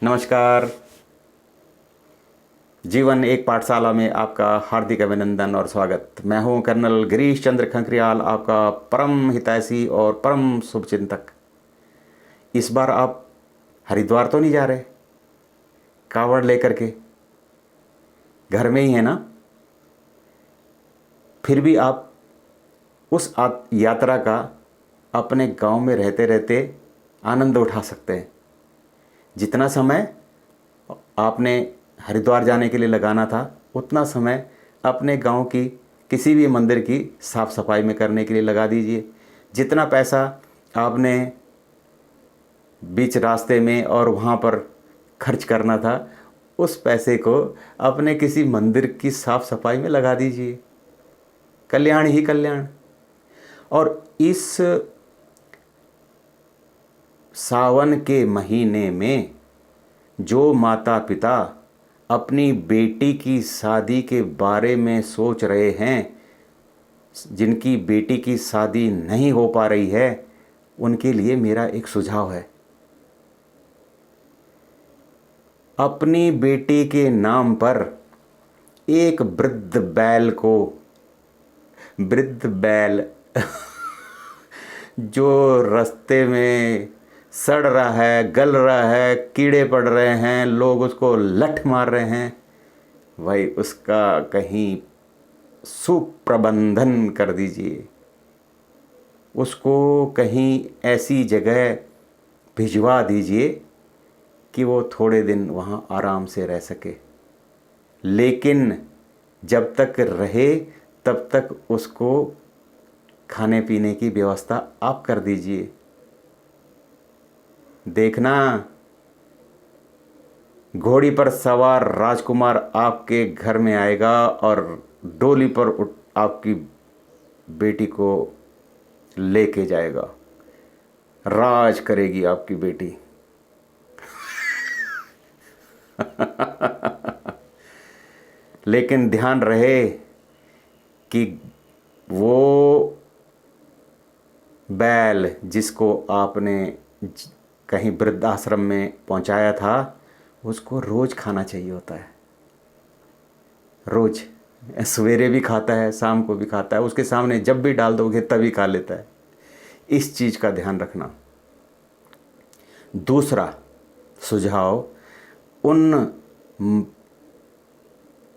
नमस्कार। जीवन एक पाठशाला में आपका हार्दिक अभिनंदन और स्वागत। मैं हूं कर्नल गिरीश चंद्र खंखरियाल, आपका परम हितैषी और परम शुभचिंतक। इस बार आप हरिद्वार तो नहीं जा रहे? कावड़ लेकर के घर में ही है ना? फिर भी आप उस यात्रा का अपने गांव में रहते रहते आनंद उठा सकते हैं। जितना समय आपने हरिद्वार जाने के लिए लगाना था, उतना समय अपने गांव की किसी भी मंदिर की साफ़ सफाई में करने के लिए लगा दीजिए। जितना पैसा आपने बीच रास्ते में और वहाँ पर खर्च करना था, उस पैसे को अपने किसी मंदिर की साफ़ सफाई में लगा दीजिए। कल्याण ही कल्याण। और इस सावन के महीने में जो माता पिता अपनी बेटी की शादी के बारे में सोच रहे हैं, जिनकी बेटी की शादी नहीं हो पा रही है, उनके लिए मेरा एक सुझाव है। अपनी बेटी के नाम पर एक वृद्ध बैल जो रास्ते में सड़ रहा है, गल रहा है, कीड़े पड़ रहे हैं, लोग उसको लठ मार रहे हैं, भाई उसका कहीं सुप्रबंधन कर दीजिए। उसको कहीं ऐसी जगह भिजवा दीजिए कि वो थोड़े दिन वहाँ आराम से रह सके। लेकिन जब तक रहे तब तक उसको खाने पीने की व्यवस्था आप कर दीजिए। देखना, घोड़ी पर सवार राजकुमार आपके घर में आएगा और डोली पर आपकी बेटी को लेके जाएगा। राज करेगी आपकी बेटी। लेकिन ध्यान रहे कि वो बैल जिसको आपने कहीं वृद्धाश्रम में पहुंचाया था, उसको रोज़ खाना चाहिए होता है। रोज़, सवेरे भी खाता है, शाम को भी खाता है। उसके सामने जब भी डाल दोगे तभी खा लेता है। इस चीज़ का ध्यान रखना। दूसरा सुझाव उन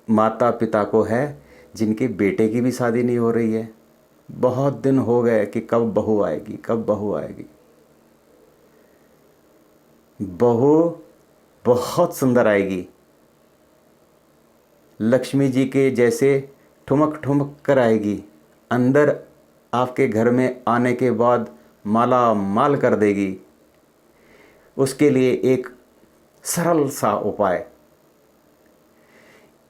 माता पिता को है जिनके बेटे की भी शादी नहीं हो रही है। बहुत दिन हो गए कि कब बहू आएगी, कब बहू आएगी। बहू बहुत सुंदर आएगी, लक्ष्मी जी के जैसे ठुमक ठुमक कर आएगी। अंदर आपके घर में आने के बाद माला माल कर देगी। उसके लिए एक सरल सा उपाय,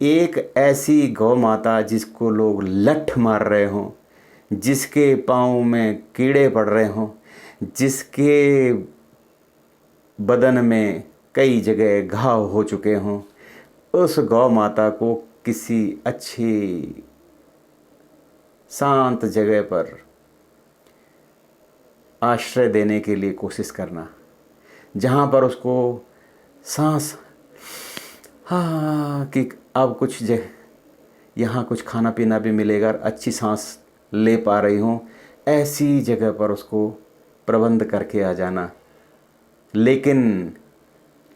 एक ऐसी गौ माता जिसको लोग लठ मार रहे हों, जिसके पाँव में कीड़े पड़ रहे हों, जिसके बदन में कई जगह घाव हो चुके हों, उस गौ माता को किसी अच्छी शांत जगह पर आश्रय देने के लिए कोशिश करना, जहाँ पर उसको सांस कि अब कुछ यहाँ कुछ खाना पीना भी मिलेगा, अच्छी सांस ले पा रही हूँ, ऐसी जगह पर उसको प्रबंध करके आ जाना। लेकिन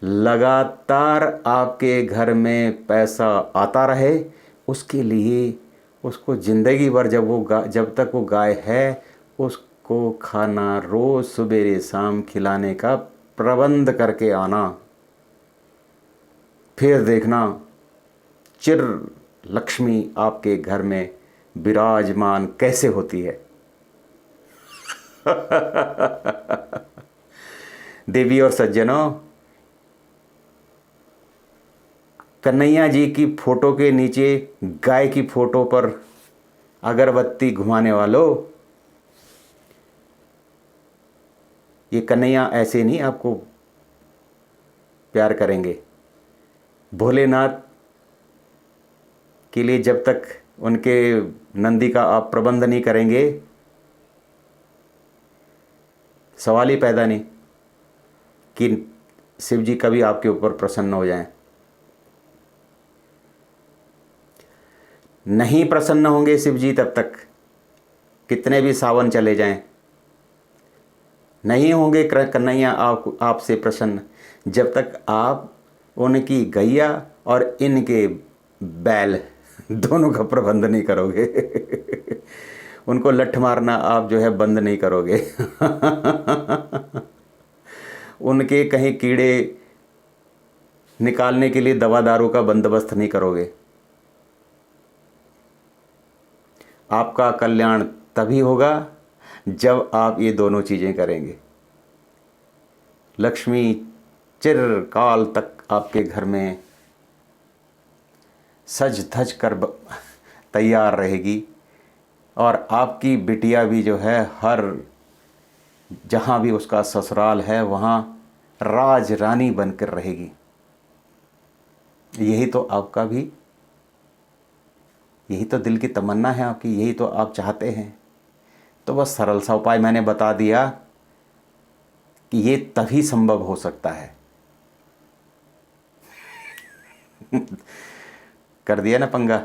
लगातार आपके घर में पैसा आता रहे, उसके लिए उसको ज़िंदगी भर जब तक वो गाय है, उसको खाना रोज़ सवेरे शाम खिलाने का प्रबंध करके आना। फिर देखना चिर लक्ष्मी आपके घर में विराजमान कैसे होती है। देवी और सज्जनों, कन्हैया जी की फोटो के नीचे गाय की फोटो पर अगरबत्ती घुमाने वालों, ये कन्हैया ऐसे नहीं आपको प्यार करेंगे। भोलेनाथ के लिए जब तक उनके नंदी का आप प्रबंध नहीं करेंगे, सवाल ही पैदा नहीं कि शिव जी कभी आपके ऊपर प्रसन्न हो जाएं। नहीं प्रसन्न होंगे शिव जी तब तक, कितने भी सावन चले जाएं, नहीं होंगे कन्हैया आपसे प्रसन्न जब तक आप उनकी गैया और इनके बैल दोनों का प्रबंध नहीं करोगे। उनको लठ मारना आप जो है बंद नहीं करोगे। उनके कहीं कीड़े निकालने के लिए दवा दारू का बंदोबस्त नहीं करोगे। आपका कल्याण तभी होगा जब आप ये दोनों चीज़ें करेंगे। लक्ष्मी चिरकाल तक आपके घर में सज धज कर तैयार रहेगी और आपकी बिटिया भी जो है हर जहाँ भी उसका ससुराल है वहाँ राज रानी बनकर रहेगी। यही तो आपका भी, यही तो दिल की तमन्ना है आपकी, यही तो आप चाहते हैं। तो बस सरल सा उपाय मैंने बता दिया कि ये तभी संभव हो सकता है। कर दिया ना पंगा।